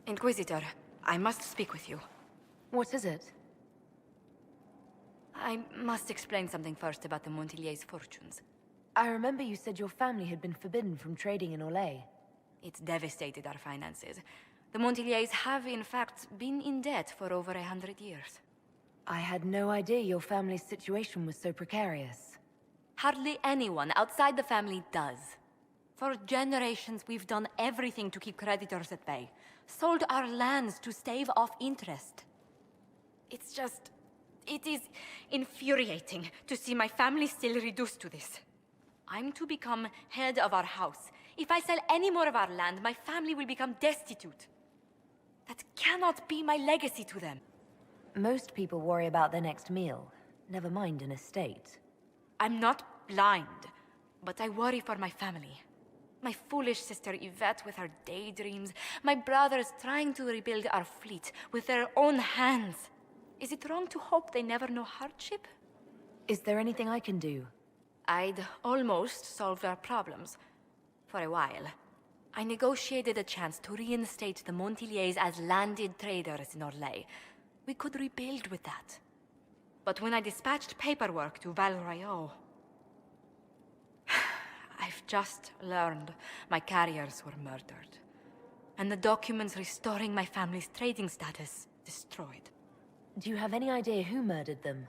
Inquisitor, I must speak with you. What is it? I must explain something first about the Montillier's fortunes. I remember you said your family had been forbidden from trading in Olay. It's devastated our finances. The Montillier's have, in fact, been in debt for over 100 years. I had no idea your family's situation was so precarious. Hardly anyone outside the family does. For generations, we've done everything to keep creditors at bay. Sold our lands to stave off interest. It is infuriating to see my family still reduced to this. I'm to become head of our house. If I sell any more of our land, my family will become destitute. That cannot be my legacy to them. Most people worry about their next meal, never mind an estate. I'm not blind, but I worry for my family. My foolish sister Yvette with her daydreams, my brothers trying to rebuild our fleet with their own hands. Is it wrong to hope they never know hardship? Is there anything I can do? I'd almost solved our problems. For a while. I negotiated a chance to reinstate the Montillier's as landed traders in Orlais. We could rebuild with that. But when I dispatched paperwork to Val Royeaux, I've just learned my carriers were murdered. And the documents restoring my family's trading status destroyed. Do you have any idea who murdered them?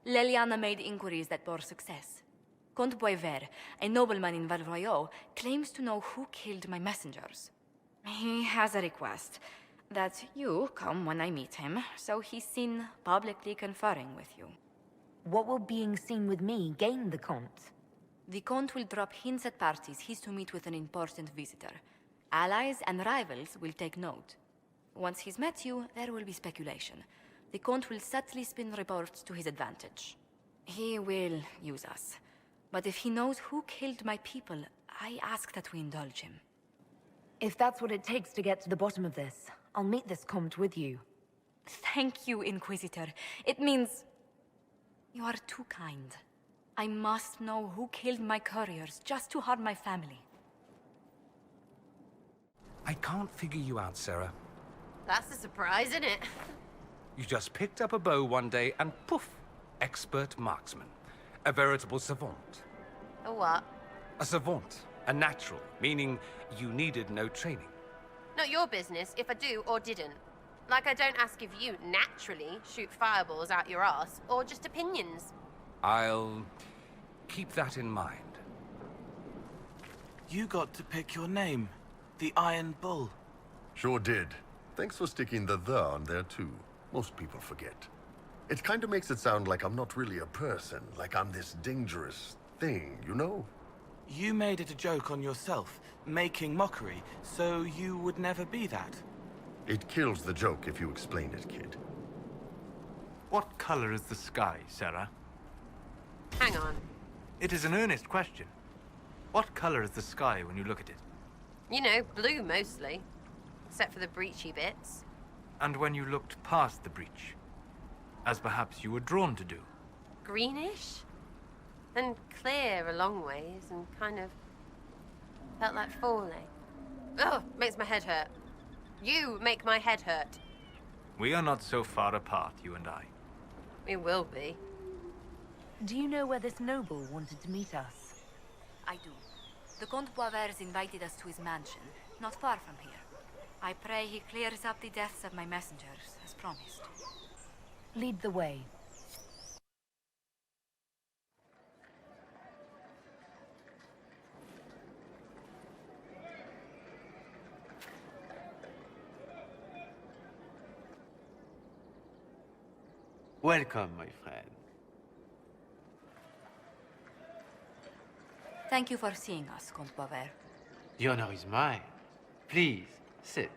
Leliana made inquiries that bore success. Comte Boisvert, a nobleman in Val Royeaux, claims to know who killed my messengers. He has a request that you come when I meet him, so he's seen publicly conferring with you. What will being seen with me gain the Comte? The Comte will drop hints at parties he's to meet with an important visitor. Allies and rivals will take note. Once he's met you, there will be speculation. The Comte will subtly spin reports to his advantage. He will use us. But if he knows who killed my people, I ask that we indulge him. If that's what it takes to get to the bottom of this, I'll meet this Comte with you. Thank you, Inquisitor. It means... you are too kind. I must know who killed my couriers just to harm my family. I can't figure you out, Sarah. That's a surprise, isn't it? You just picked up a bow one day and poof, expert marksman. A veritable savant. A what? A savant. A natural, meaning you needed no training. Not your business if I do or didn't. Like I don't ask if you naturally shoot fireballs out your ass, or just opinions. I'll keep that in mind. You got to pick your name. The Iron Bull. Sure did. Thanks for sticking the on there too. Most people forget. It kind of makes it sound like I'm not really a person, like I'm this dangerous thing, you know? You made it a joke on yourself, making mockery, so you would never be that. It kills the joke if you explain it, kid. What color is the sky, Sarah? Hang on. It is an earnest question. What color is the sky when you look at it? You know, blue mostly. Except for the breachy bits. And when you looked past the breach? As perhaps you were drawn to do. Greenish? And clear a long ways, and kind of... felt like falling. Oh, makes my head hurt. You make my head hurt. We are not so far apart, you and I. We will be. Do you know where this noble wanted to meet us? I do. The Comte Boisvert's invited us to his mansion, not far from here. I pray he clears up the deaths of my messengers, as promised. Lead the way. Welcome, my friend. Thank you for seeing us, Comte Boisvert. The honor is mine. Please, sit.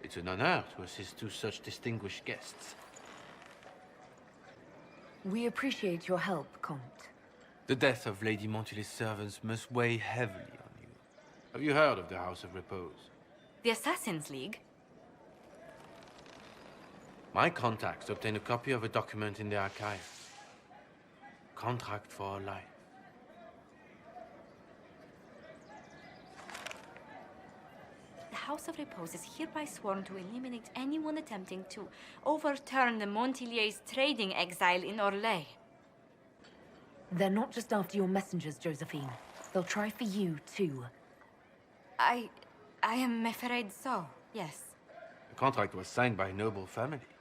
It's an honor to assist two such distinguished guests. We appreciate your help, Comte. The death of Lady Montillier's servants must weigh heavily on you. Have you heard of the House of Repose? The Assassin's League? My contacts obtained a copy of a document in the archives. Contract for a life. The House of Repose is hereby sworn to eliminate anyone attempting to overturn the Montilier's trading exile in Orlais. They're not just after your messengers, Josephine. They'll try for you, too. I am afraid so, yes. The contract was signed by a noble family.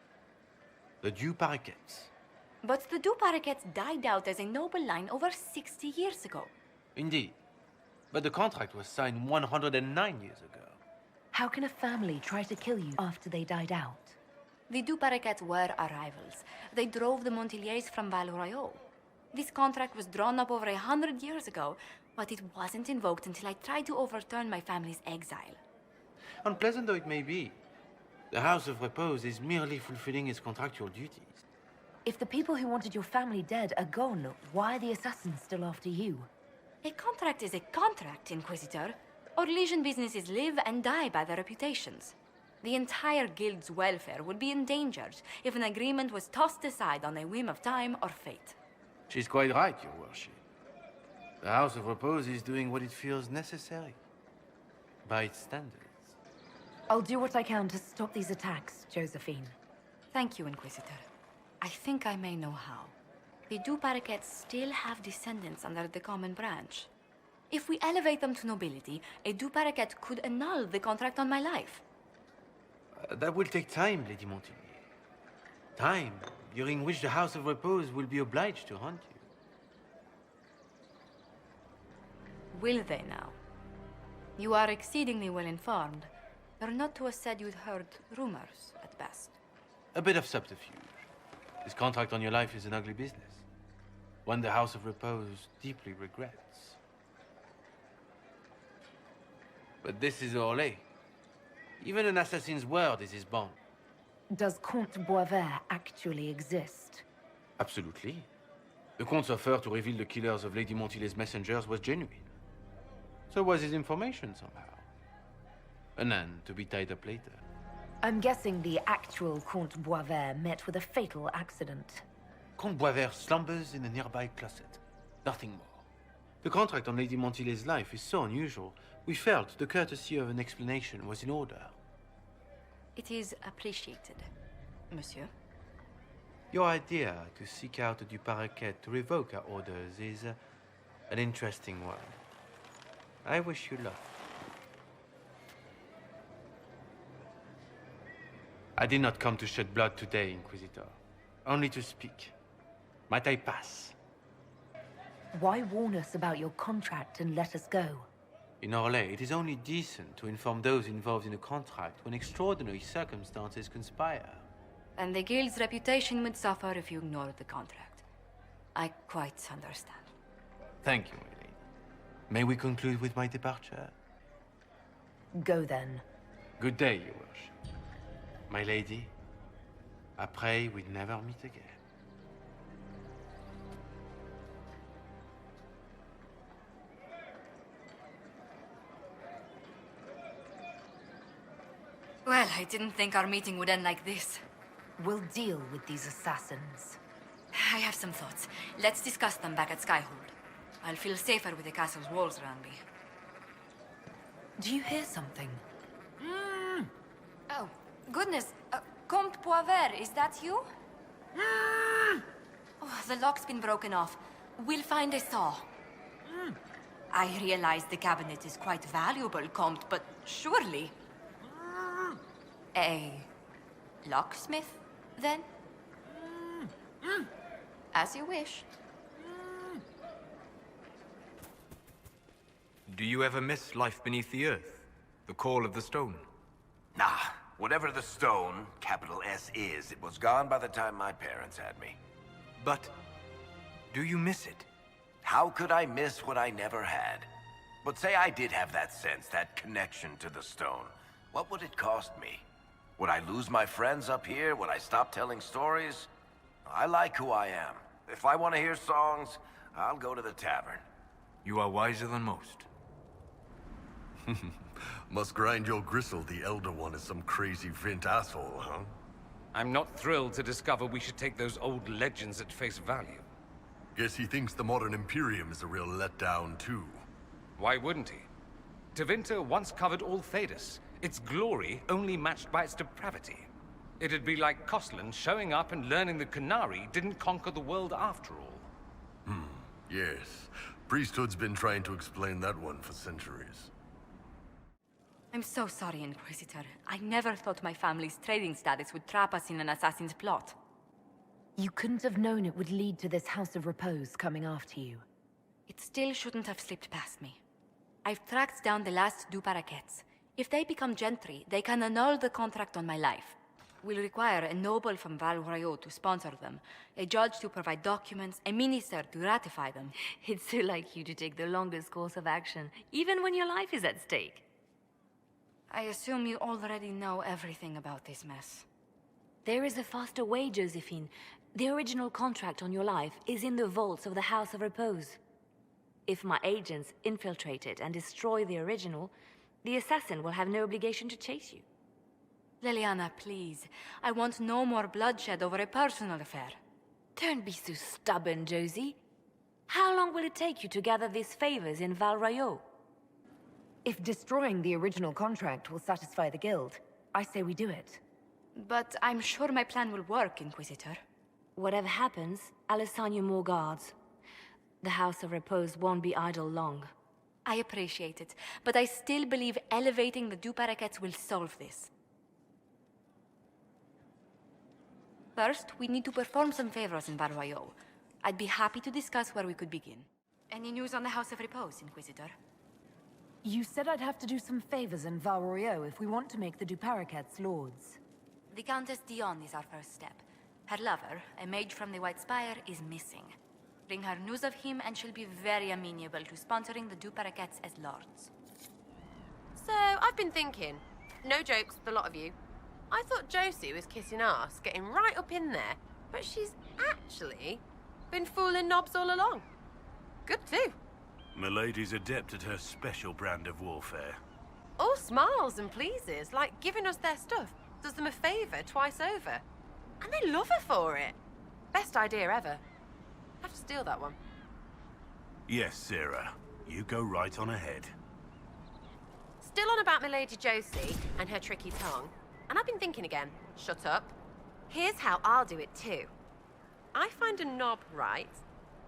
The Duparequets. But the Duparequets died out as a noble line over 60 years ago. Indeed. But the contract was signed 109 years ago. How can a family try to kill you after they died out? The Duparequets were our rivals. They drove the Montilliers from Val Royaux. This contract was drawn up over 100 years ago, but it wasn't invoked until I tried to overturn my family's exile. Unpleasant though it may be, the House of Repose is merely fulfilling its contractual duties. If the people who wanted your family dead are gone, why are the assassins still after you? A contract is a contract, Inquisitor. Our Legion businesses live and die by their reputations. The entire guild's welfare would be endangered if an agreement was tossed aside on a whim of time or fate. She's quite right, Your Worship. The House of Repose is doing what it feels necessary, by its standards. I'll do what I can to stop these attacks, Josephine. Thank you, Inquisitor. I think I may know how. The Duparequets still have descendants under the common branch. If we elevate them to nobility, a Duparequet could annul the contract on my life. That will take time, Lady Montillier. Time during which the House of Repose will be obliged to hunt you. Will they now? You are exceedingly well informed. You're not to have said you'd heard rumors, at best. A bit of subterfuge. This contract on your life is an ugly business. One the House of Repose deeply regrets. But this is Orlais. Even an assassin's word is his bond. Does Comte Boisvert actually exist? Absolutely. The Comte's offer to reveal the killers of Lady Montillier's messengers was genuine. So was his information somehow. An end to be tied up later. I'm guessing the actual Comte Boisvert met with a fatal accident. Comte Boisvert slumbers in a nearby closet. Nothing more. The contract on Lady Montillier's life is so unusual, we felt the courtesy of an explanation was in order. It is appreciated, monsieur. Your idea to seek out the Duparequet to revoke our orders is an interesting one. I wish you luck. I did not come to shed blood today, Inquisitor. Only to speak. Might I pass? Why warn us about your contract and let us go? In Orlais, it is only decent to inform those involved in a contract when extraordinary circumstances conspire. And the guild's reputation would suffer if you ignored the contract. I quite understand. Thank you, my lady. May we conclude with my departure? Go then. Good day, Your Worship. My lady, I pray we never meet again. Well, I didn't think our meeting would end like this. We'll deal with these assassins. I have some thoughts. Let's discuss them back at Skyhold. I'll feel safer with the castle's walls around me. Do you hear something? Oh, goodness. Comte Boisvert, is that you? Oh, the lock's been broken off. We'll find a saw. I realize the cabinet is quite valuable, Comte, but surely... A locksmith, then? As you wish. Do you ever miss life beneath the earth? The call of the stone? Nah, whatever the stone, capital S, is, it was gone by the time my parents had me. But do you miss it? How could I miss what I never had? But say I did have that sense, that connection to the stone. What would it cost me? Would I lose my friends up here? Would I stop telling stories? I like who I am. If I want to hear songs, I'll go to the tavern. You are wiser than most. Must grind your gristle the Elder One is some crazy Vint asshole, huh? I'm not thrilled to discover we should take those old legends at face value. Guess he thinks the modern Imperium is a real letdown, too. Why wouldn't he? Tevinter once covered all Thedas, Its glory only matched by its depravity. It'd be like Koslan showing up and learning the Canary didn't conquer the world after all. Yes. Priesthood's been trying to explain that one for centuries. I'm so sorry, Inquisitor. I never thought my family's trading status would trap us in an assassin's plot. You couldn't have known it would lead to this House of Repose coming after you. It still shouldn't have slipped past me. I've tracked down the last Du Paraquets. If they become gentry, they can annul the contract on my life. We'll require a noble from Val Royaux to sponsor them, a judge to provide documents, a minister to ratify them. It's so like you to take the longest course of action, even when your life is at stake. I assume you already know everything about this mess. There is a faster way, Josephine. The original contract on your life is in the vaults of the House of Repose. If my agents infiltrate it and destroy the original, the assassin will have no obligation to chase you. Leliana, please. I want no more bloodshed over a personal affair. Don't be so stubborn, Josie. How long will it take you to gather these favors in Val Royaux? If destroying the original contract will satisfy the Guild, I say we do it. But I'm sure my plan will work, Inquisitor. Whatever happens, I'll assign you more guards. The House of Repose won't be idle long. I appreciate it, but I still believe elevating the Du Paraquets will solve this. First, we need to perform some favors in Val Royaux. I'd be happy to discuss where we could begin. Any news on the House of Repose, Inquisitor? You said I'd have to do some favors in Val Royaux if we want to make the Du Paraquets lords. The Countess Dion is our first step. Her lover, a mage from the White Spire, is missing. Bring her news of him and she'll be very amenable to sponsoring the Du Paraquets as lords. So, I've been thinking, no jokes, the lot of you. I thought Josie was kissing ass, getting right up in there, but she's actually been fooling knobs all along. Good too. Milady's adept at her special brand of warfare. All smiles and pleases, like giving us their stuff. Does them a favour twice over. And they love her for it. Best idea ever. Have to steal that one. Yes, Sarah. You go right on ahead. Still on about Milady Josie and her tricky tongue. And I've been thinking again. Shut up. Here's how I'll do it too. I find a knob right,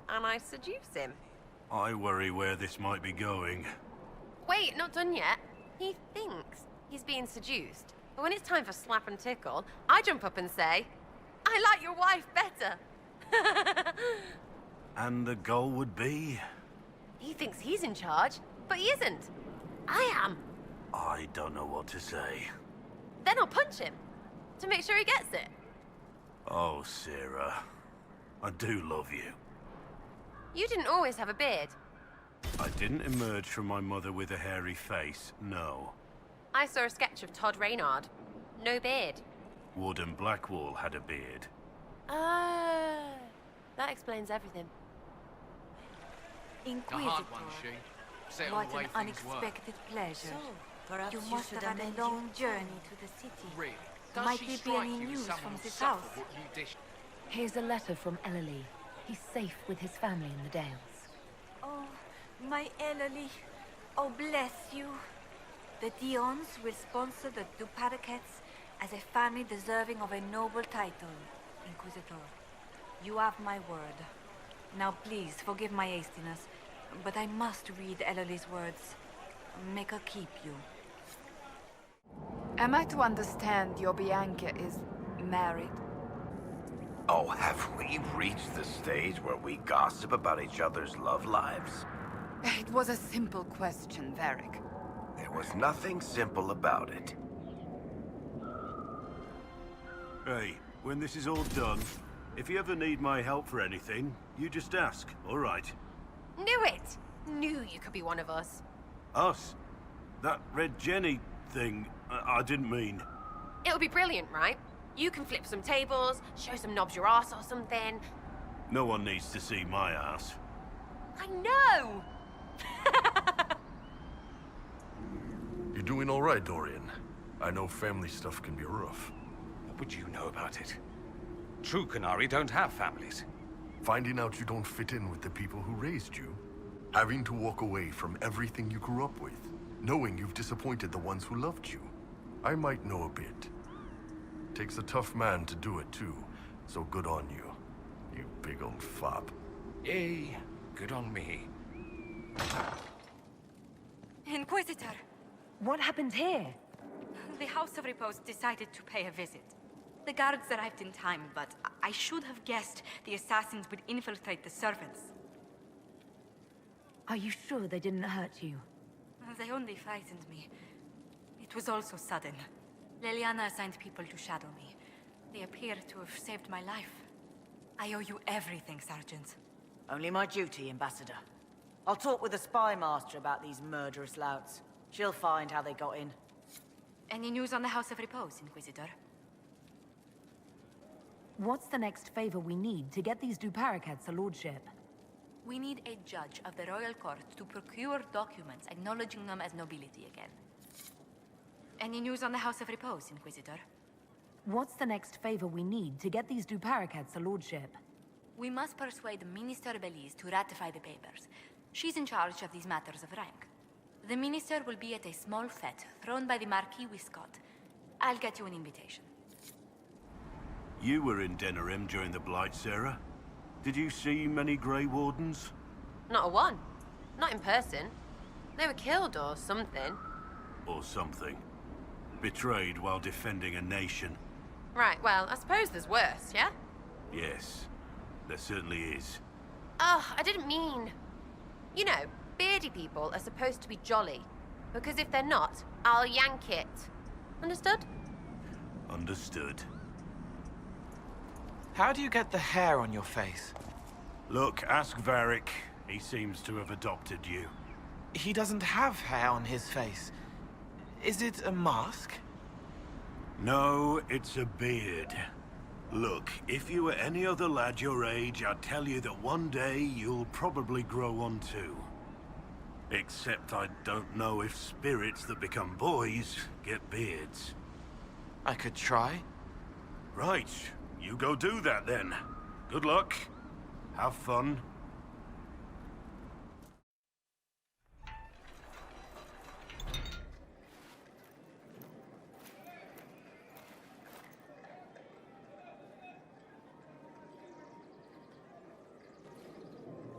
and I seduce him. I worry where this might be going. Wait, not done yet. He thinks he's being seduced. But when it's time for slap and tickle, I jump up and say, I like your wife better. And the goal would be? He thinks he's in charge, but he isn't. I am. I don't know what to say. Then I'll punch him, to make sure he gets it. Oh, Sarah. I do love you. You didn't always have a beard. I didn't emerge from my mother with a hairy face, no. I saw a sketch of Todd Reynard. No beard. Wood and Blackwall had a beard. Ah, that explains everything. Inquisitor, What an unexpected pleasure. Perhaps You must have had a long journey to the city. Really? Might there be any news from this house? Here's a letter from Ellery. He's safe with his family in the Dales. Oh, my Ellery. Oh, bless you. The Dions will sponsor the Du Paraquets as a family deserving of a noble title, Inquisitor. You have my word. Now please, forgive my hastiness, but I must read Ellery's words. Make her keep you. Am I to understand your Bianca is married? Oh, have we reached the stage where we gossip about each other's love lives? It was a simple question, Varric. There was nothing simple about it. Hey, when this is all done, if you ever need my help for anything, you just ask, all right? Knew it! Knew you could be one of us. Us? That Red Jenny thing, I didn't mean. It'll be brilliant, right? You can flip some tables, show some knobs your ass or something. No one needs to see my ass. I know! You doing all right, Dorian? I know family stuff can be rough. What would you know about it? True Canary don't have families. Finding out you don't fit in with the people who raised you. Having to walk away from everything you grew up with. Knowing you've disappointed the ones who loved you. I might know a bit. Takes a tough man to do it too, so good on you. You big old fop. Yay, good on me. Inquisitor! What happened here? The House of Repose decided to pay a visit. The guards arrived in time, but I should have guessed the assassins would infiltrate the servants. Are you sure they didn't hurt you? They only frightened me. It was all so sudden. Leliana assigned people to shadow me. They appear to have saved my life. I owe you everything, Sergeant. Only my duty, Ambassador. I'll talk with the spy master about these murderous louts. She'll find how they got in. Any news on the House of Repose, Inquisitor? What's the next favor we need to get these Duparacats a lordship? We need a judge of the royal court to procure documents acknowledging them as nobility again. Any news on the House of Repose, Inquisitor? What's the next favor we need to get these Duparacats a lordship? We must persuade Minister Belize to ratify the papers. She's in charge of these matters of rank. The minister will be at a small fete thrown by the Marquis Wiscott. I'll get you an invitation. You were in Tenham during the Blight, Sarah. Did you see many Grey Wardens? Not a one. Not in person. They were killed or something. Or something. Betrayed while defending a nation. Right, well, I suppose there's worse, yeah? Yes, there certainly is. Oh, I didn't mean... You know, beardy people are supposed to be jolly. Because if they're not, I'll yank it. Understood? Understood. How do you get the hair on your face? Look, ask Varric. He seems to have adopted you. He doesn't have hair on his face. Is it a mask? No, it's a beard. Look, if you were any other lad your age, I'd tell you that one day you'll probably grow one too. Except I don't know if spirits that become boys get beards. I could try. Right, you go do that then. Good luck. Have fun.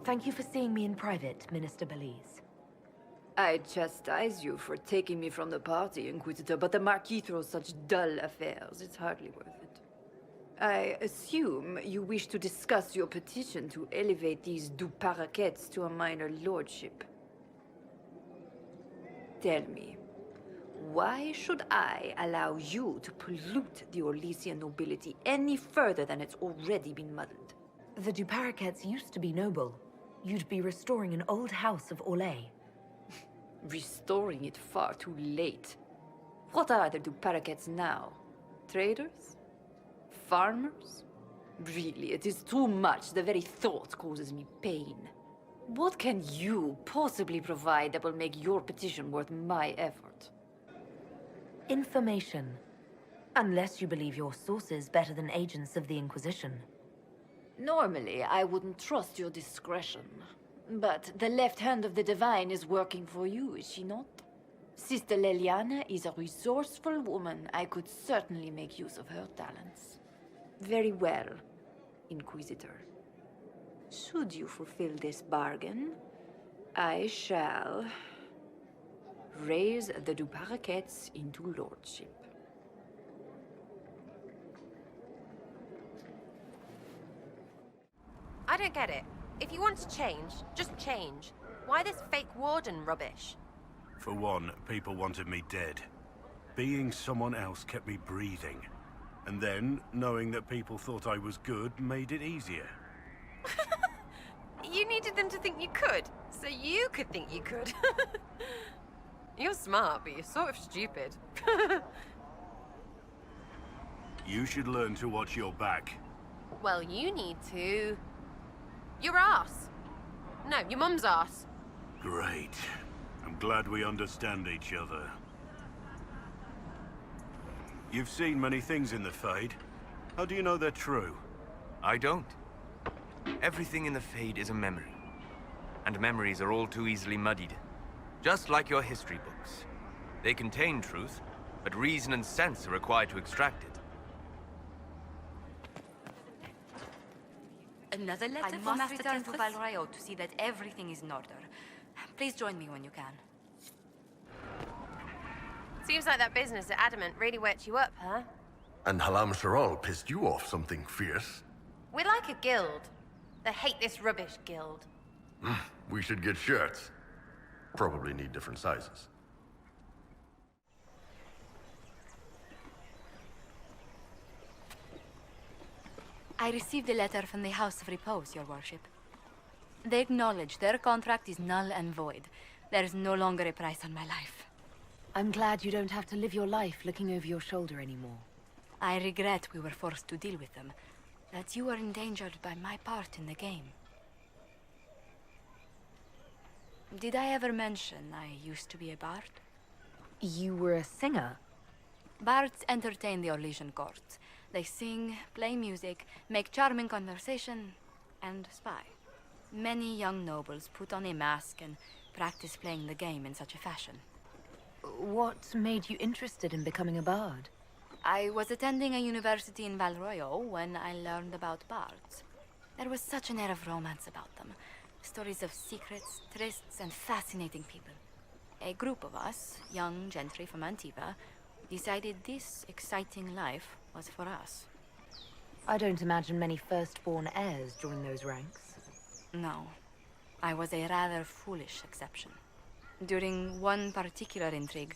Thank you for seeing me in private, Minister Belize. I chastise you for taking me from the party, Inquisitor, but the Marquis throws such dull affairs. It's hardly worth it. I assume you wish to discuss your petition to elevate these Duparacats to a minor lordship. Tell me, why should I allow you to pollute the Orlesian nobility any further than it's already been muddled? The Duparacats used to be noble. You'd be restoring an old house of Orlais. Restoring it far too late. What are the Duparacats now? Traders? Farmers? Really, it is too much. The very thought causes me pain. What can you possibly provide that will make your petition worth my effort? Information. Unless you believe your sources better than agents of the Inquisition. Normally, I wouldn't trust your discretion. But the left hand of the Divine is working for you, is she not? Sister Leliana is a resourceful woman. I could certainly make use of her talents. Very well, Inquisitor. Should you fulfill this bargain, I shall raise the Duparacats into lordship. I don't get it. If you want to change, just change. Why this fake warden rubbish? For one, people wanted me dead. Being someone else kept me breathing. And then, knowing that people thought I was good made it easier. You needed them to think you could, so you could think you could. You're smart, but you're sort of stupid. You should learn to watch your back. Well, you need to... Your ass. No, your mum's ass. Great. I'm glad we understand each other. You've seen many things in the Fade. How do you know they're true? I don't. Everything in the Fade is a memory. And memories are all too easily muddied. Just like your history books. They contain truth, but reason and sense are required to extract it. Another letter from Master return to Valrayo to see that everything is in order. Please join me when you can. Seems like that business at Adamant really worked you up, huh? And Halam Sharal pissed you off something fierce? We're like a guild. The Hate This Rubbish Guild. We should get shirts. Probably need different sizes. I received a letter from the House of Repose, Your Worship. They acknowledge their contract is null and void. There is no longer a price on my life. I'm glad you don't have to live your life looking over your shoulder anymore. I regret we were forced to deal with them, that you were endangered by my part in the game. Did I ever mention I used to be a bard? You were a singer? Bards entertain the Orlesian court. They sing, play music, make charming conversation, and spy. Many young nobles put on a mask and practice playing the game in such a fashion. What made you interested in becoming a bard? I was attending a university in Valroyo when I learned about bards. There was such an air of romance about them. Stories of secrets, trysts, and fascinating people. A group of us, young gentry from Antiva, decided this exciting life was for us. I don't imagine many firstborn heirs join those ranks. No. I was a rather foolish exception. During one particular intrigue,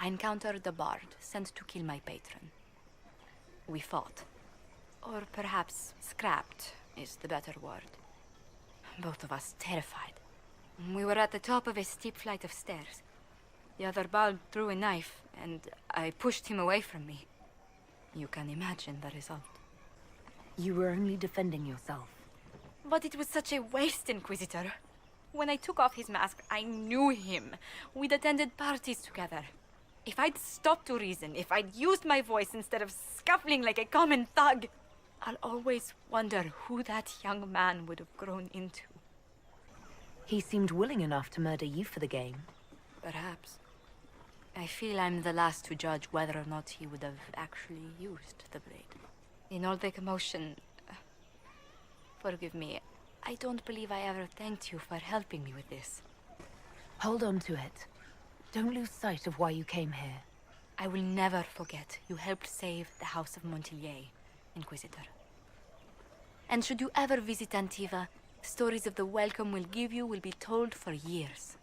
I encountered a bard sent to kill my patron. We fought. Or perhaps scrapped is the better word. Both of us terrified. We were at the top of a steep flight of stairs. The other bard threw a knife, and I pushed him away from me. You can imagine the result. You were only defending yourself. But it was such a waste, Inquisitor. When I took off his mask, I knew him. We'd attended parties together. If I'd stopped to reason, if I'd used my voice instead of scuffling like a common thug, I'll always wonder who that young man would have grown into. He seemed willing enough to murder you for the game. Perhaps. I feel I'm the last to judge whether or not he would have actually used the blade. In all the commotion... forgive me, I don't believe I ever thanked you for helping me with this. Hold on to it. Don't lose sight of why you came here. I will never forget you helped save the House of Montilyet, Inquisitor. And should you ever visit Antiva, stories of the welcome we'll give you will be told for years.